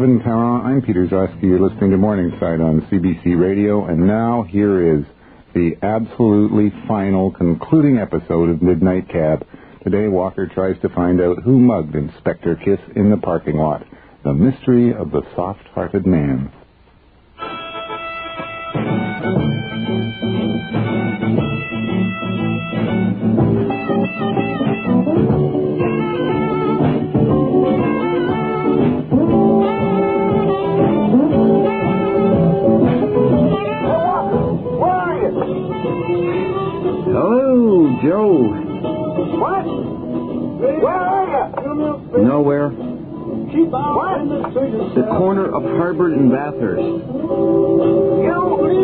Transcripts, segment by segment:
7, Parent. I'm Peter Zosky. You're listening to Morningside on CBC Radio. And now here is the absolutely final concluding episode of Midnight Cab. Today, Walker tries to find out who mugged Inspector Kiss in the parking lot. The mystery of the soft-hearted man. Hello, Joe. What? Where are you? Nowhere. What? The corner of Harvard and Bathurst. You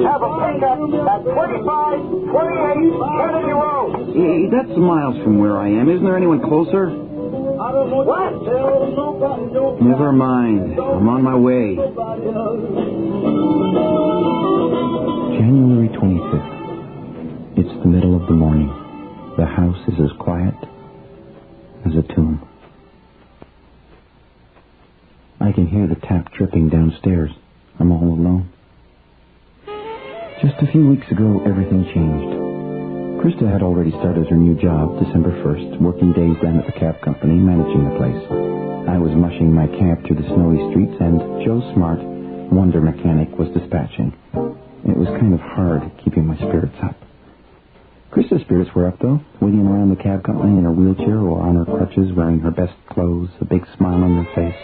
have a pickup at 2528 Kennedy Road. Hey, that's miles from where I am. Isn't there anyone closer? What? Never mind. I'm on my way. January 25th. It's the middle of the morning. The house is as quiet as a tomb. I can hear the tap dripping downstairs. I'm all alone. Just a few weeks ago, everything changed. Krista had already started her new job, December 1st, working days down at the cab company, managing the place. I was mushing my cab through the snowy streets, and Joe Smart, wonder mechanic, was dispatching. It was kind of hard keeping my spirits up. Krista's spirits were up, though, waiting around the cab company in her wheelchair or on her crutches, wearing her best clothes, a big smile on her face.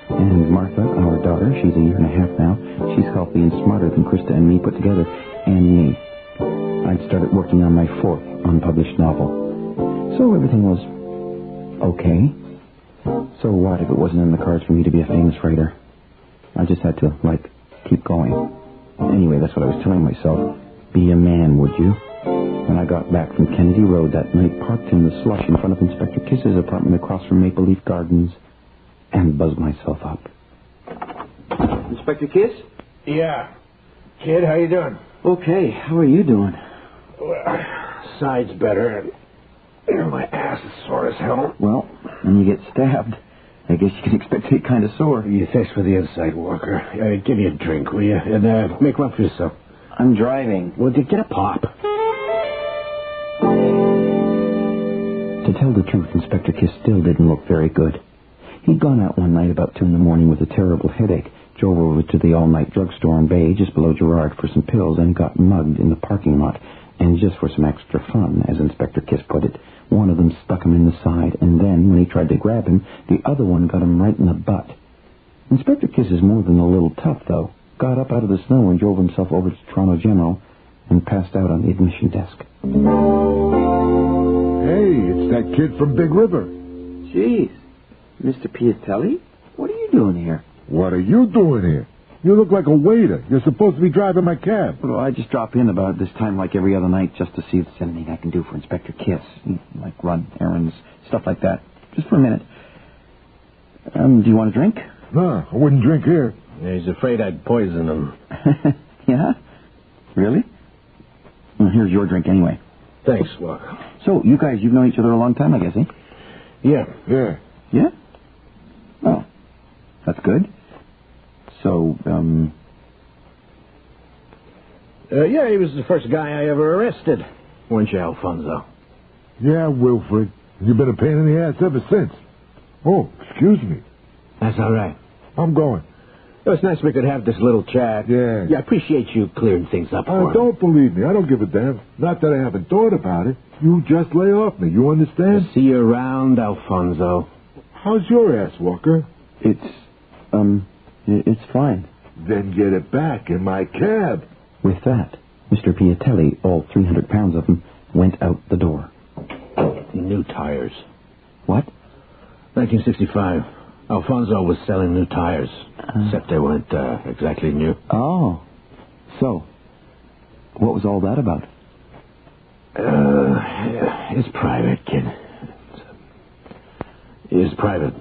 And Martha, our daughter, she's a year and a half now, she's healthy and smarter than Krista and me put together, and me. I'd started working on my 4th unpublished novel. So everything was okay. So what if it wasn't in the cards for me to be a famous writer? I just had to, keep going. Anyway, that's what I was telling myself. Be a man, would you? When I got back from Kennedy Road that night, parked in the slush in front of Inspector Kiss's apartment across from Maple Leaf Gardens, and buzzed myself up. Inspector Kiss? Yeah. Kid, how you doing? Okay. How are you doing? Well, side's better, and my ass is sore as hell. Well, when you get stabbed, I guess you can expect to be kind of sore. Yeah, thanks for the insight, Walker. Give me a drink, will you? And make one for yourself. I'm driving. Well, get a pop. To tell the truth, Inspector Kiss still didn't look very good. He'd gone out one night about 2 a.m. with a terrible headache, drove over to the all-night drugstore in Bay, just below Gerrard, for some pills, and got mugged in the parking lot. And just for some extra fun, as Inspector Kiss put it, one of them stuck him in the side, and then, when he tried to grab him, the other one got him right in the butt. Inspector Kiss is more than a little tough, though. Got up out of the snow and drove himself over to Toronto General and passed out on the admission desk. Hey, it's that kid from Big River. Jeez. Mr. Piatelli? What are you doing here? What are you doing here? You look like a waiter. You're supposed to be driving my cab. Well, I just drop in about this time like every other night just to see if there's anything I can do for Inspector Kiss. Like run errands, stuff like that. Just for a minute. Do you want a drink? No, I wouldn't drink here. Yeah, he's afraid I'd poison him. Yeah? Really? Well, here's your drink anyway. Thanks, Walker. So, you guys, you've known each other a long time, I guess, eh? Yeah. Yeah. Yeah? Oh, that's good. So, yeah, he was the first guy I ever arrested. Weren't you, Alfonso? Yeah, Wilfred. You've been a pain in the ass ever since. Oh, excuse me. That's all right. I'm going. It was nice we could have this little chat. Yeah. Yeah, I appreciate you clearing things up for me. Don't believe me. I don't give a damn. Not that I haven't thought about it. You just lay off me. You understand? I'll see you around, Alfonso. How's your ass, Walker? it's fine. Then get it back in my cab. With that, Mr. Piatelli, all 300 pounds of him, went out the door. New tires. What? 1965. Alfonso was selling new tires, except they weren't exactly new. Oh. So, what was all that about? It's private, kid. It's private.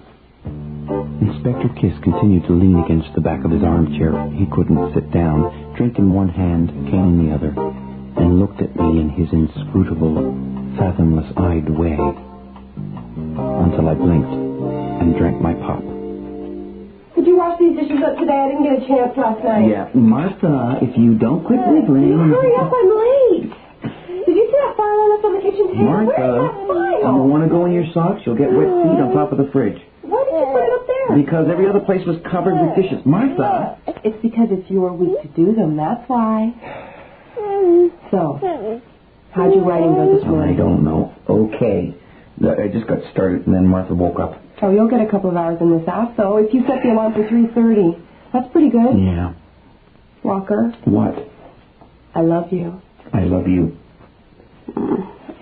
Inspector Kiss continued to lean against the back of his armchair. He couldn't sit down, drink in one hand, cane in the other, and looked at me in his inscrutable, fathomless-eyed way, until I blinked and drank my pop. Could you wash the these dishes up today. I didn't get a chance last night. Yeah, Martha, if you don't quit wiggling... Hurry up, I'm late. Did you see that file on up on the kitchen table? Martha, where's that file? you want to go in your socks? You'll get wet feet on top of the fridge. Why did you put it up there? Because every other place was covered with dishes. Martha! It's because it's your week to do them, that's why. So, how'd your writing go this morning? I don't know. Okay. I just got started, and then Martha woke up. Oh, you'll get a couple of hours in this house, though. If you set the alarm for 3:30, that's pretty good. Yeah. Walker. What? I love you. I love you.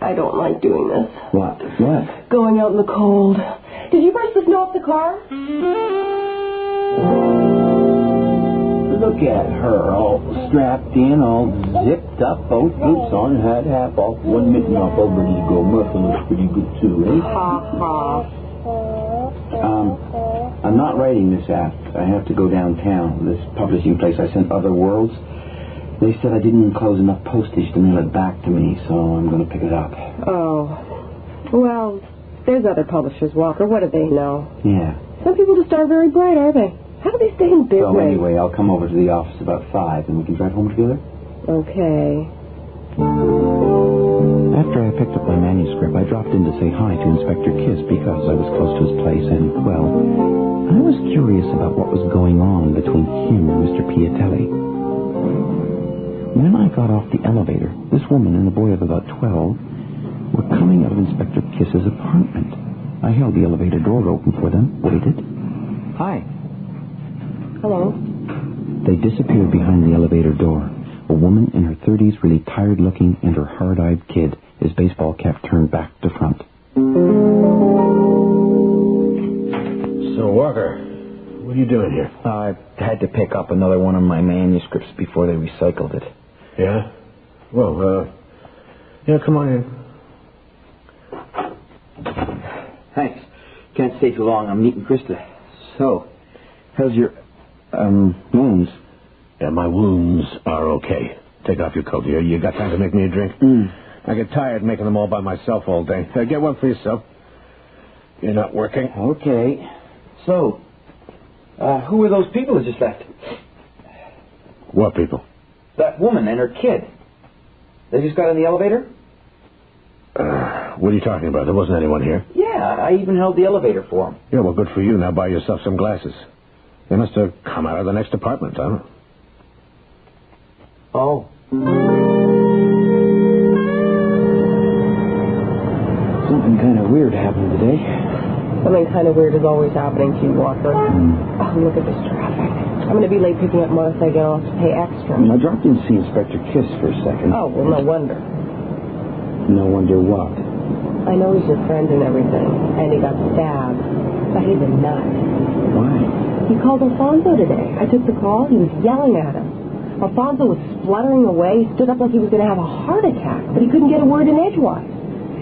I don't like doing this. What? What? Going out in the cold. Did you brush the snow off the car? Look at her, all strapped in, all zipped up, both boots on, hat half off, one mitten off, all ready to go. Martha looks pretty good, too, eh? Ha, ha. I'm not writing this app. I have to go downtown. This publishing place I sent Other Worlds. They said I didn't enclose enough postage to mail it back to me, so I'm going to pick it up. Oh. Well, there's other publishers, Walker. What do they know? Yeah. Some people just aren't very bright, are they? How do they stay in business? So anyway, I'll come over to the office about 5 and we can drive home together? Okay. After I picked up my manuscript, I dropped in to say hi to Inspector Kiss because I was close to his place and, well, I was curious about what was going on between him and Mr. Piatelli. When I got off the elevator, this woman and a boy of about 12 were coming out of Inspector Kiss's apartment. I held the elevator door open for them, waited. Hi. Hello. They disappeared behind the elevator door. A woman in her 30s, really tired-looking, and her hard-eyed kid, his baseball cap turned back to front. So, Walker, what are you doing here? I had to pick up another one of my manuscripts before they recycled it. Yeah? Well, yeah, come on in. Thanks. Can't stay too long. I'm meeting Krista. So, how's your, wounds? Yeah, my wounds are okay. Take off your coat here. You got time to make me a drink? I get tired making them all by myself all day. Get one for yourself. You're not working. Okay. So, who were those people that just left? What people? That woman and her kid. They just got in the elevator? What are you talking about? There wasn't anyone here. Yeah, I even held the elevator for them. Yeah, well, good for you. Now buy yourself some glasses. They must have come out of the next apartment, huh? Oh. Something kind of weird happened today. Something kind of weird is always happening to you, Walker. Oh, look at this traffic. I'm going to be late picking up Martha again. I'll have to pay extra. I dropped in to see Inspector Kiss for a second. Oh, well, no wonder. No wonder what? I know he's your friend and everything, and he got stabbed, but he's a nut. Why? He called Alfonso today. I took the call. He was yelling at him. Alfonso was spluttering away. He stood up like he was going to have a heart attack, but he couldn't get a word in edgewise.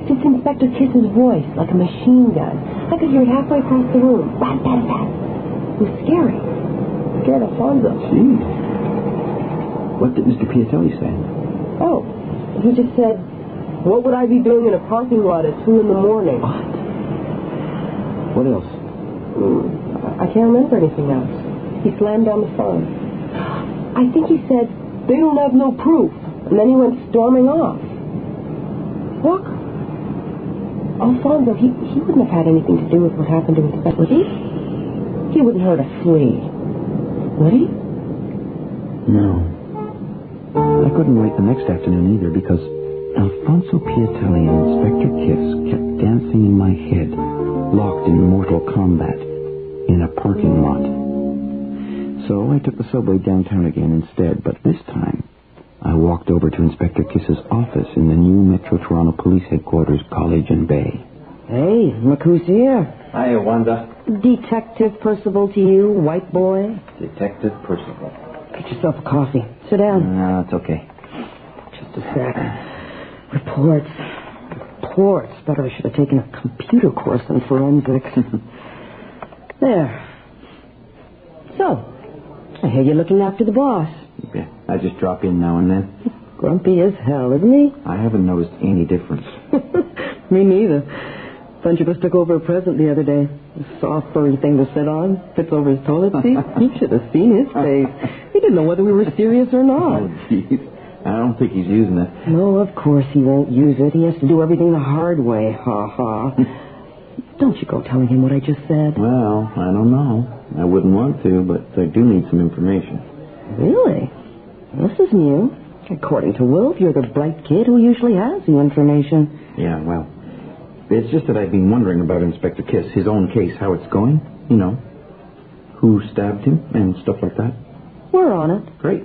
Just Inspector Kiss's voice, like a machine gun. I could hear it halfway across the room. Rat, rat, rat. It was scary. It scared Alfonso. Gee. What did Mr. Piatelli say? Oh, he just said, "What would I be doing in a parking lot at 2 in the morning?" What? What else? I can't remember anything else. He slammed down the phone. I think he said, "They don't have no proof." And then he went storming off. Look. Alfonso, he wouldn't have had anything to do with what happened to his pet, would he? He wouldn't hurt a flea. Would he? No. I couldn't wait the next afternoon either because Alfonso Piatelli and Inspector Kiss kept dancing in my head, locked in mortal combat in a parking lot. So I took the subway downtown again instead, but this time I walked over to Inspector Kiss's office in the new Metro Toronto Police Headquarters, College and Bay. Hey, look who's here. Hiya, Wanda. Detective Percival to you, white boy. Detective Percival. Get yourself a coffee. Sit down. No, it's okay. Just a sec. Reports. Better I should have taken a computer course in forensics. There. So, I hear you're looking after the boss. Yeah, I just drop in now and then. Grumpy as hell, isn't he? I haven't noticed any difference. Me neither. Bunch of us took over a present the other day. A soft, furry thing to sit on. Fits over his toilet seat. You should have seen his face. He didn't know whether we were serious or not. Oh, jeez. I don't think he's using it. No, of course he won't use it. He has to do everything the hard way. Ha ha. Don't you go telling him what I just said. Well, I don't know. I wouldn't want to, but I do need some information. Really? This is new. According to Wolf, you're the bright kid who usually has the information. Yeah, well, it's just that I've been wondering about Inspector Kiss, his own case, how it's going. You know, who stabbed him and stuff like that. We're on it. Great.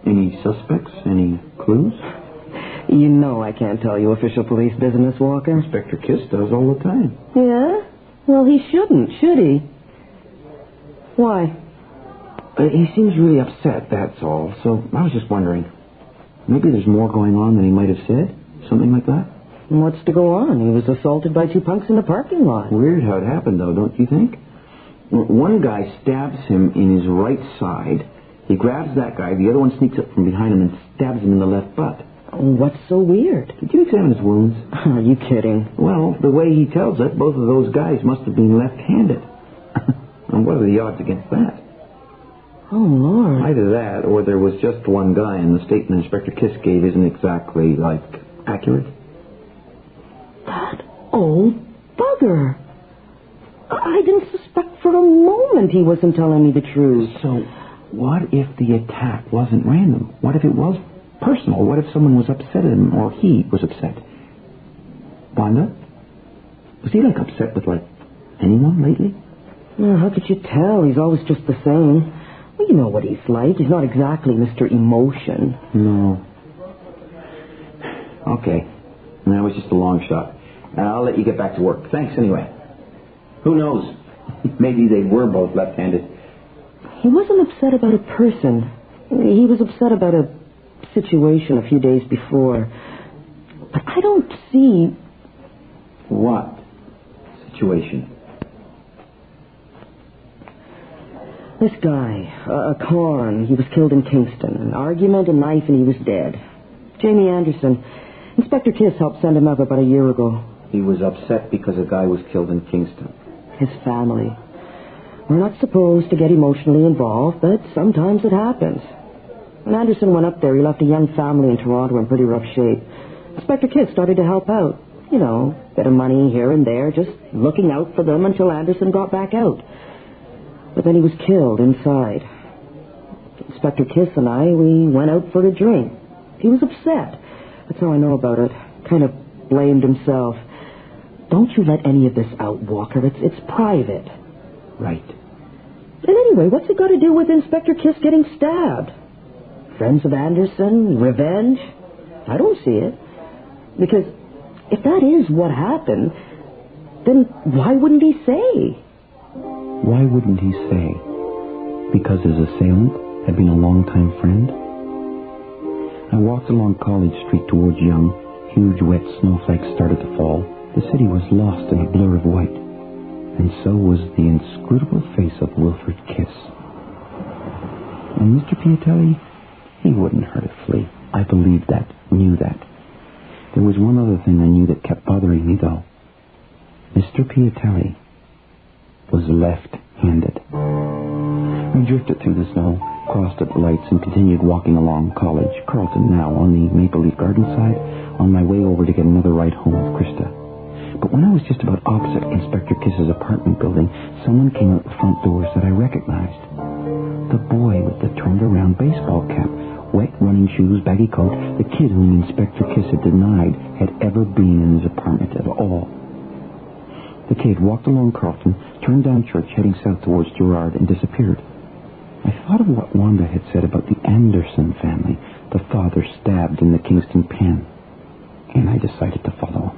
Any suspects? Any clues? You know I can't tell you official police business, Walker. Inspector Kiss does all the time. Yeah? Well, he shouldn't, should he? Why? He seems really upset, that's all. So I was just wondering, maybe there's more going on than he might have said? Something like that? What's to go on? He was assaulted by two punks in the parking lot. Weird how it happened, though, don't you think? One guy stabs him in his right side. He grabs that guy. The other one sneaks up from behind him and stabs him in the left butt. What's so weird? Did you examine his wounds? Are you kidding? Well, the way he tells it, both of those guys must have been left-handed. And what are the odds against that? Oh, Lord. Either that, or there was just one guy, and the statement Inspector Kiss gave isn't exactly, accurate. That old bugger. I didn't suspect for a moment he wasn't telling me the truth. So, what if the attack wasn't random? What if it was personal? What if someone was upset at him, or he was upset? Wanda? Was he, upset with, anyone lately? Well, how could you tell? He's always just the same. Well, you know what he's like. He's not exactly Mr. Emotion. No. Okay. That was just a long shot. I'll let you get back to work. Thanks, anyway. Who knows? Maybe they were both left-handed. He wasn't upset about a person. He was upset about a situation a few days before. But I don't see... What situation? This guy, a con, he was killed in Kingston. An argument, a knife, and he was dead. Jamie Anderson. Inspector Kiss helped send him up about a year ago. He was upset because a guy was killed in Kingston. His family. We're not supposed to get emotionally involved, but sometimes it happens. When Anderson went up there, he left a young family in Toronto in pretty rough shape. Inspector Kiss started to help out. You know, bit of money here and there, just looking out for them until Anderson got back out. But then he was killed inside. Inspector Kiss and I, we went out for a drink. He was upset. That's how I know about it. Kind of blamed himself. Don't you let any of this out, Walker. It's private. Right. And anyway, what's it got to do with Inspector Kiss getting stabbed? Friends of Anderson? Revenge? I don't see it. Because if that is what happened, then why wouldn't he say? Why wouldn't he say? Because his assailant had been a longtime friend? I walked along College Street towards Yonge. Huge wet snowflakes started to fall. The city was lost in a blur of white. And so was the inscrutable face of Wilfred Kiss. And Mr. Piatelli, he wouldn't hurt a flea. I believed that, knew that. There was one other thing I knew that kept bothering me, though. Mr. Piatelli was left-handed. We drifted through the snow, crossed at the lights, and continued walking along College, Carlton now, on the Maple Leaf Garden side, on my way over to get another ride home with Krista. But when I was just about opposite Inspector Kiss's apartment building, someone came out the front doors that I recognized. The boy with the turned-around baseball cap, wet running shoes, baggy coat, the kid whom Inspector Kiss had denied had ever been in his apartment at all. The kid walked along Carlton, turned down Church, heading south towards Gerrard, and disappeared. I thought of what Wanda had said about the Anderson family, the father stabbed in the Kingston pen, and I decided to follow him.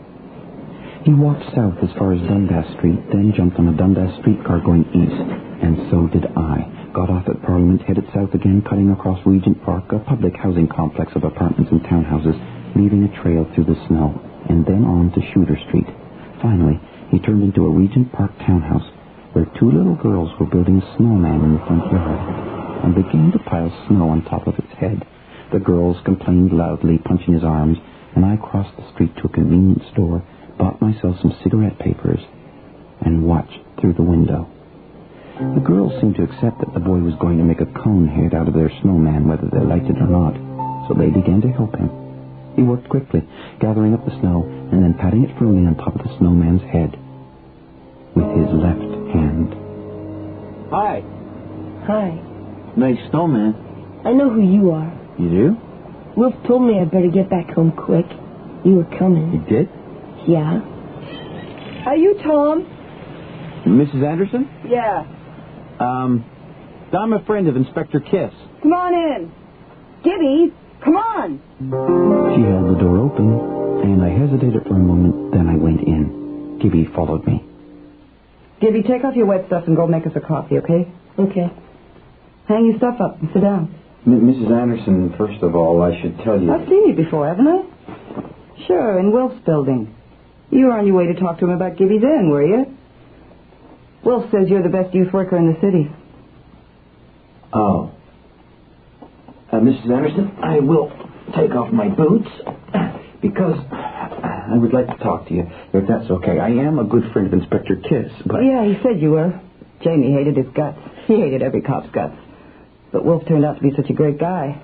He walked south as far as Dundas Street, then jumped on a Dundas streetcar going east, and so did I. Got off at Parliament, headed south again, cutting across Regent Park, a public housing complex of apartments and townhouses, leaving a trail through the snow, and then on to Shooter Street. Finally, he turned into a Regent Park townhouse, where two little girls were building a snowman in the front yard, and began to pile snow on top of its head. The girls complained loudly, punching his arms, and I crossed the street to a convenience store, bought myself some cigarette papers, and watched through the window. The girls seemed to accept that the boy was going to make a cone head out of their snowman, whether they liked it or not, so they began to help him. He worked quickly, gathering up the snow and then patting it firmly on top of the snowman's head with his left hand. Hi. Hi. Nice snowman. I know who you are. You do? Wolf told me I'd better get back home quick. You were coming. You did? Yeah. Are you Tom? Mrs. Anderson? Yeah. I'm a friend of Inspector Kiss. Come on in. Gibby, come on. She held the door open, and I hesitated for a moment, then I went in. Gibby followed me. Gibby, take off your wet stuff and go make us a coffee, okay? Okay. Hang your stuff up and sit down. Mrs. Anderson, first of all, I should tell you... I've seen you before, haven't I? Sure, in Wilf's building. You were on your way to talk to him about Gibby's Inn, were you? Wilf says you're the best youth worker in the city. Oh. Mrs. Anderson, I will take off my boots because I would like to talk to you, if that's okay. I am a good friend of Inspector Kiss, but... Yeah, he said you were. Jamie hated his guts. He hated every cop's guts. But Wilf turned out to be such a great guy.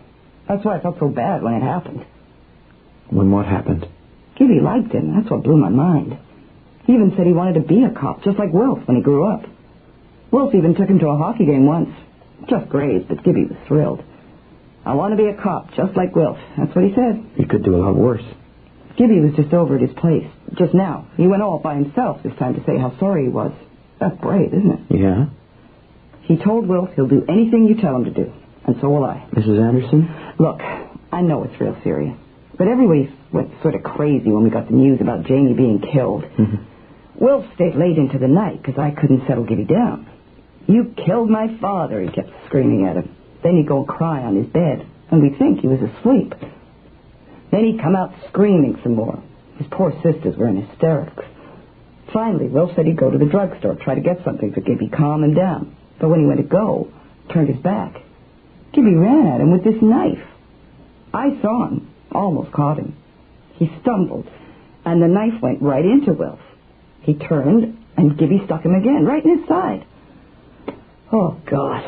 That's why I felt so bad when it happened. When what happened? Gibby liked him. That's what blew my mind. He even said he wanted to be a cop, just like Wilf when he grew up. Wilf even took him to a hockey game once. Just grazed, but Gibby was thrilled. I want to be a cop, just like Wilf. That's what he said. He could do a lot worse. Gibby was just over at his place. Just now. He went all by himself this time to say how sorry he was. That's brave, isn't it? Yeah? He told Wilf he'll do anything you tell him to do. And so will I. Mrs. Anderson? Look, I know it's real serious. But everybody went sort of crazy when we got the news about Jamie being killed. Mm-hmm. Wilf stayed late into the night because I couldn't settle Gibby down. You killed my father, he kept screaming at him. Then he'd go and cry on his bed, and we'd think he was asleep. Then he'd come out screaming some more. His poor sisters were in hysterics. Finally, Wilf said he'd go to the drugstore, try to get something for Gibby, calm him down. But when he went to go, turned his back. Gibby ran at him with this knife. I saw him, almost caught him. He stumbled, and the knife went right into Wilf. He turned, and Gibby stuck him again, right in his side. Oh, God.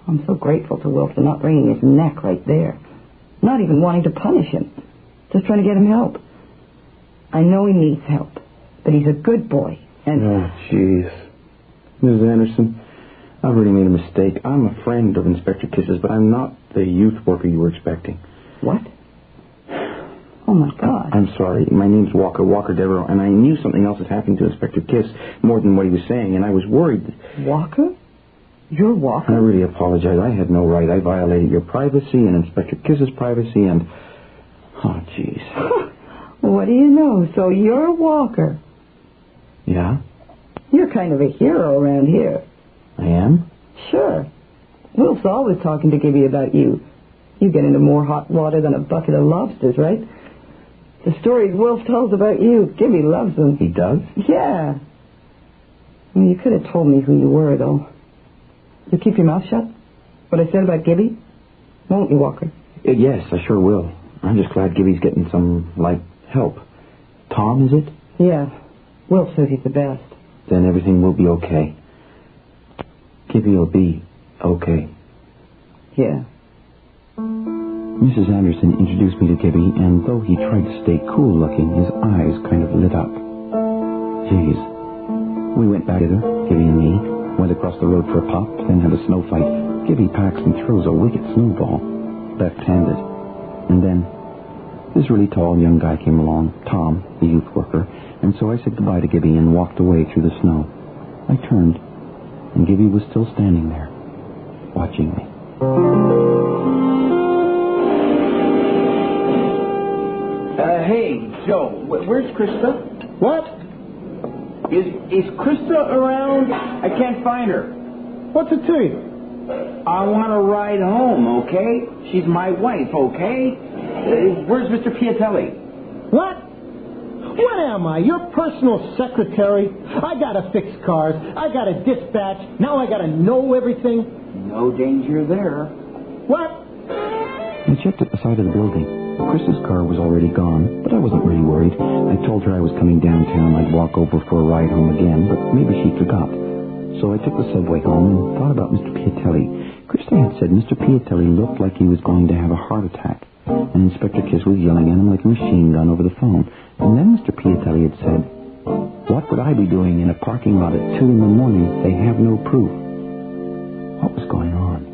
I'm so grateful to Wilf for not bringing his neck right there. Not even wanting to punish him. Just trying to get him help. I know he needs help, but he's a good boy, and... Oh, jeez. Mrs. Anderson, I've really made a mistake. I'm a friend of Inspector Kiss's, but I'm not the youth worker you were expecting. What? Oh, my God. I'm sorry. My name's Walker Devereux, and I knew something else had happened to Inspector Kiss more than what he was saying, and I was worried. Walker? You're Walker? I really apologize. I had no right. I violated your privacy and Inspector Kiss's privacy, and... Oh, jeez. What do you know? So you're Walker. Yeah? You're kind of a hero around here. I am? Sure. Wilf's always talking to Gibby about you. You get into more hot water than a bucket of lobsters, right? The stories Wilf tells about you, Gibby loves them. He does? Yeah. I mean, you could have told me who you were, though. You keep your mouth shut? What I said about Gibby? Won't you, Walker? Yes, I sure will. I'm just glad Gibby's getting some, help. Tom, is it? Yeah. Wilf says he's the best. Then everything will be okay. Gibby will be okay. Yeah. Mrs. Anderson introduced me to Gibby, and though he tried to stay cool-looking, his eyes kind of lit up. Jeez. We went back together, Gibby and me, went across the road for a pop, then had a snow fight. Gibby packs and throws a wicked snowball, left-handed. And then this really tall young guy came along, Tom, the youth worker, and so I said goodbye to Gibby and walked away through the snow. I turned, and Gibby was still standing there, watching me. Hey, Joe, where's Krista? What? Is Krista around? I can't find her. What's it to you? I want to ride home, okay? She's my wife, okay? Where's Mr. Piatelli? What? What am I? Your personal secretary? I gotta fix cars. I gotta dispatch. Now I gotta know everything. No danger there. What? I checked at the side of the building. Krista's car was already gone, but I wasn't really worried. I told her I was coming downtown. I'd walk over for a ride home again, but maybe she forgot. So I took the subway home and thought about Mr. Piatelli. Krista had said Mr. Piatelli looked like he was going to have a heart attack, and Inspector Kiss was yelling at him like a machine gun over the phone. And then Mr. Piatelli had said, "What would I be doing in a parking lot at 2 in the morning? They have no proof." What was going on?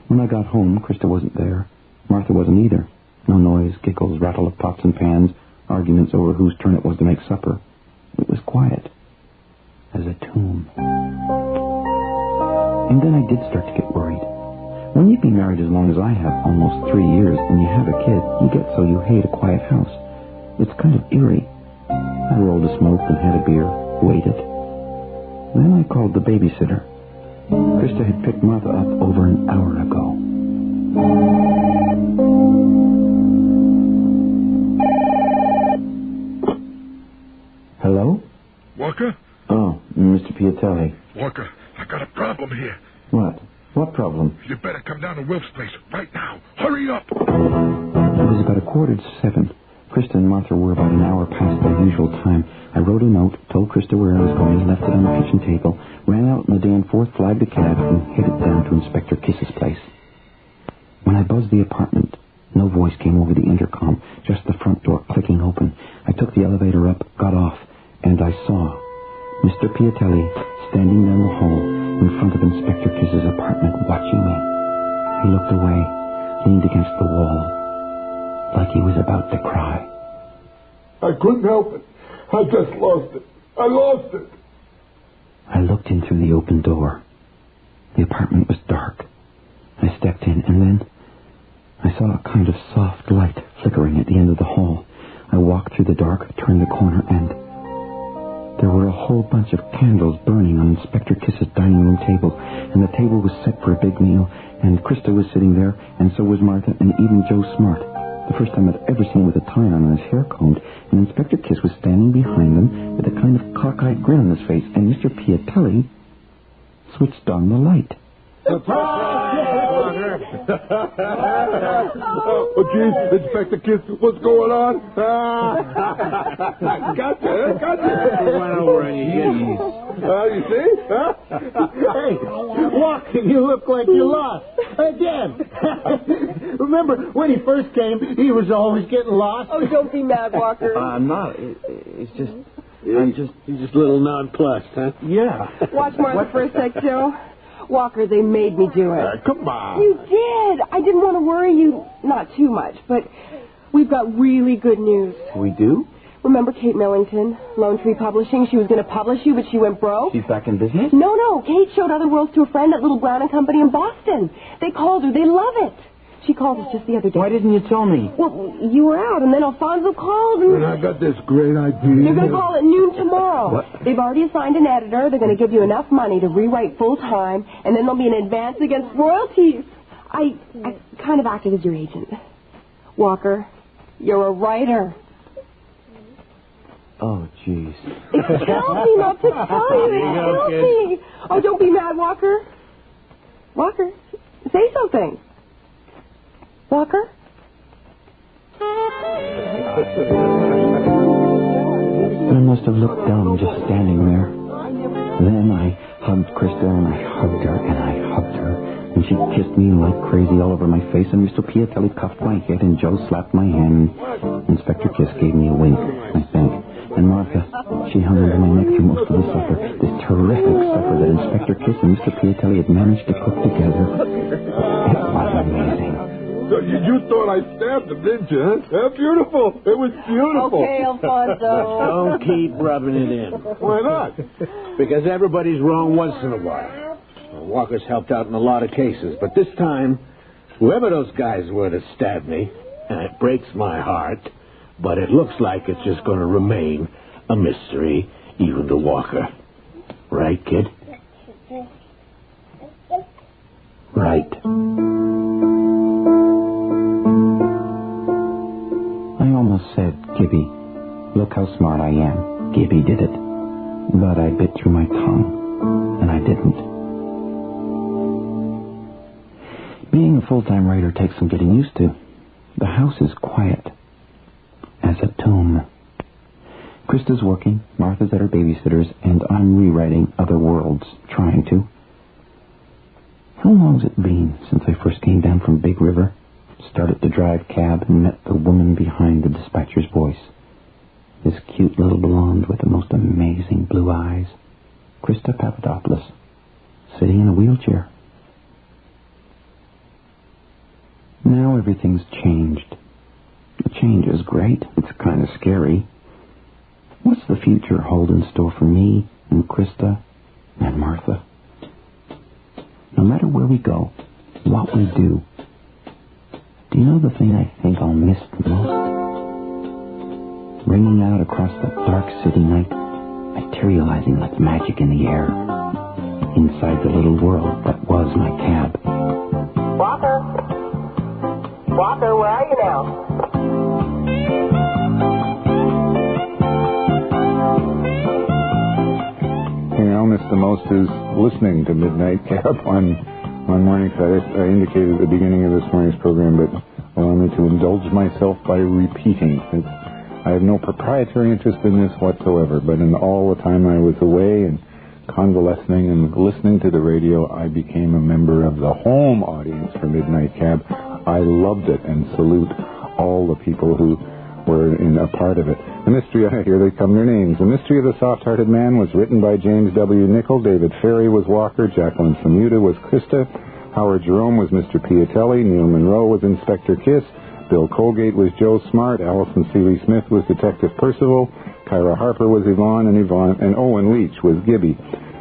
When I got home, Krista wasn't there. Martha wasn't either. No noise, giggles, rattle of pots and pans, arguments over whose turn it was to make supper. It was quiet as a tomb. And then I did start to get worried. When you've been married as long as I have, almost 3 years, and you have a kid, you get so you hate a quiet house. It's kind of eerie. I rolled a smoke and had a beer, waited. Then I called the babysitter. Krista had picked Martha up over an hour ago. Hello? Walker? Oh, Mr. Piatelli. Walker, I got a problem here. What? What problem? You better come down to Wilf's place right now. Hurry up! It was about 6:45. Krista and Martha were about an hour past their usual time. I wrote a note, told Krista where I was going, left it on the kitchen table, ran out in the Dan4, flagged the cab, and headed down to Inspector Kiss's place. When I buzzed the apartment, no voice came over the intercom, just the front door clicking open. I took the elevator up, got off, and I saw Mr. Piatelli standing down the hall in front of Inspector Kiss's apartment, watching me. He looked away, leaned against the wall, like he was about to cry. I couldn't help it. I just lost it. I lost it. I looked in through the open door. The apartment was dark. I stepped in, and then I saw a kind of soft light flickering at the end of the hall. I walked through the dark, turned the corner, and there were a whole bunch of candles burning on Inspector Kiss's dining room table, and the table was set for a big meal, and Krista was sitting there, and so was Martha, and even Joe Smart. The first time I'd ever seen him with a tie on and his hair combed, and Inspector Kiss was standing behind them with a kind of cockeyed grin on his face, and Mr. Piatelli switched on the light. Oh, geez, Inspector Kiss, what's going on? Gotcha. Went over on your knees. You see? Huh? Hey, Walker, you look like you lost. Again. Remember, when he first came, he was always getting lost. Oh, don't be mad, Walker. I'm not. It's just... You're just a little nonplussed, huh? Yeah. Watch Martha for a sec, Joe. Walker, they made me do it. Come on. You did. I didn't want to worry you, not too much, but we've got really good news. We do? Remember Kate Millington, Lone Tree Publishing? She was going to publish you, but she went broke. She's back in business? No. Kate showed Other Worlds to a friend at Little Brown & Company in Boston. They called her. They love it. She called us just the other day. Why didn't you tell me? Well, you were out, and then Alfonso called, And I got this great idea. they're going to call at noon tomorrow. What? They've already assigned an editor. They're going to give you enough money to rewrite full-time, and then there'll be an advance against royalties. I kind of acted as your agent. Walker, you're a writer. Oh, jeez. It kills me not to tell you. It kills me. Oh, don't be mad, Walker. Walker, say something. Walker? I must have looked dumb just standing there. Then I hugged Krista, and I hugged her, and I hugged her, and she kissed me like crazy all over my face, and Mr. Piatelli cuffed my head, and Joe slapped my hand. Inspector Kiss gave me a wink, I think. And Martha, she hung over my neck through most of the supper, this terrific supper that Inspector Kiss and Mr. Piatelli had managed to cook together. It was amazing. So you thought I stabbed him, didn't you? Huh? Beautiful. It was beautiful. Okay, Alfonso. Don't keep rubbing it in. Why not? Because everybody's wrong once in a while. Well, Walker's helped out in a lot of cases, but this time, whoever those guys were that stabbed me, and it breaks my heart, but it looks like it's just going to remain a mystery, even to Walker. Right, kid? Right. I almost said, Gibby, look how smart I am. Gibby did it. But I bit through my tongue, and I didn't. Being a full-time writer takes some getting used to. The house is quiet as a tomb. Krista's working, Martha's at her babysitter's, and I'm rewriting Other Worlds, trying to. How long's it been since I first came down from Big River, started to drive cab, and met the woman behind the dispatcher's voice? This cute little blonde with the most amazing blue eyes, Krista Papadopoulos, sitting in a wheelchair. Now everything's changed. The change is great. It's kind of scary. What's the future hold in store for me and Krista and Martha? No matter where we go, what we do you know the thing I think I'll miss the most? Ringing out across the dark city night, materializing like magic in the air, inside the little world that was my cab. Walker? Walker, where are you now? Thing I'll miss the most is listening to Midnight Cab on Morningside. I indicated at the beginning of this morning's program, but allow me to indulge myself by repeating. I have no proprietary interest in this whatsoever, but in all the time I was away and convalescing and listening to the radio, I became a member of the home audience for Midnight Cab. I loved it and salute all the people who were in a part of it. The Mystery, here they come, their names. The Mystery of the Soft-Hearted Man was written by James W. Nichol. David Ferry was Walker. Jacqueline Famuta was Krista. Howard Jerome was Mr. Piatelli. Neil Monroe was Inspector Kiss. Bill Colgate was Joe Smart. Allison Seeley Smith was Detective Percival. Kyra Harper was Yvonne, and Owen Leach was Gibby.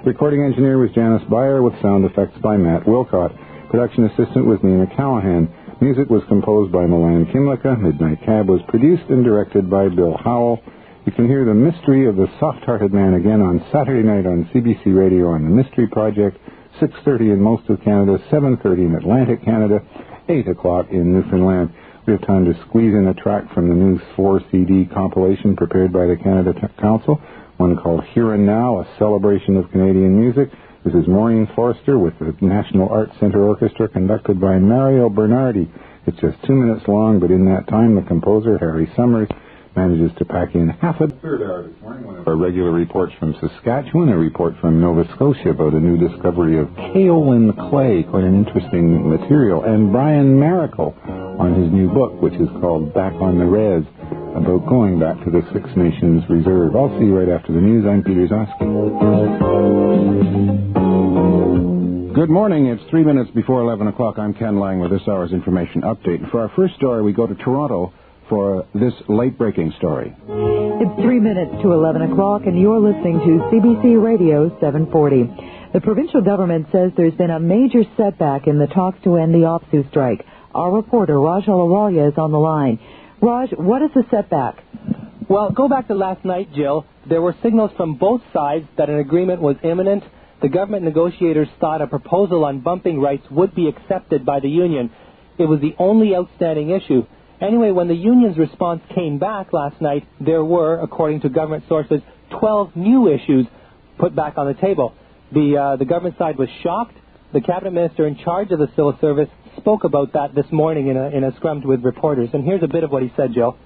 Recording engineer was Janice Beyer, with sound effects by Matt Wilcott. Production assistant was Nina Callahan. Music was composed by Milan Kimlicka. Midnight Cab was produced and directed by Bill Howell. You can hear The Mystery of the Soft-Hearted Man again on Saturday night on CBC Radio on The Mystery Project, 6:30 in most of Canada, 7:30 in Atlantic Canada, 8 o'clock in Newfoundland. We have time to squeeze in a track from the new 4-CD compilation prepared by the Canada Council, one called Here and Now, a celebration of Canadian music. This is Maureen Forster with the National Arts Centre Orchestra, conducted by Mario Bernardi. It's just 2 minutes long, but in that time, the composer, Harry Summers, manages to pack in half a third hour this morning. One of our regular reports from Saskatchewan, a report from Nova Scotia about a new discovery of kaolin clay, quite an interesting material, and Brian Maracle on his new book, which is called Back on the Res, about going back to the Six Nations Reserve. I'll see you right after the news. I'm Peter Zosky. Good morning. It's 3 minutes before 11 o'clock. I'm Ken Lang with this hour's information update. For our first story, we go to Toronto for this late-breaking story. It's 3 minutes to 11 o'clock, and you're listening to CBC Radio 740. The provincial government says there's been a major setback in the talks to end the OPSU strike. Our reporter, Raj Ahluwalia, is on the line. Raj, what is the setback? Well, go back to last night, Jill. There were signals from both sides that an agreement was imminent. The government negotiators thought a proposal on bumping rights would be accepted by the union. It was the only outstanding issue. Anyway, when the union's response came back last night, there were, according to government sources, 12 new issues put back on the table. The government side was shocked. The cabinet minister in charge of the civil service spoke about that this morning in a scrum with reporters. And here's a bit of what he said, Jill.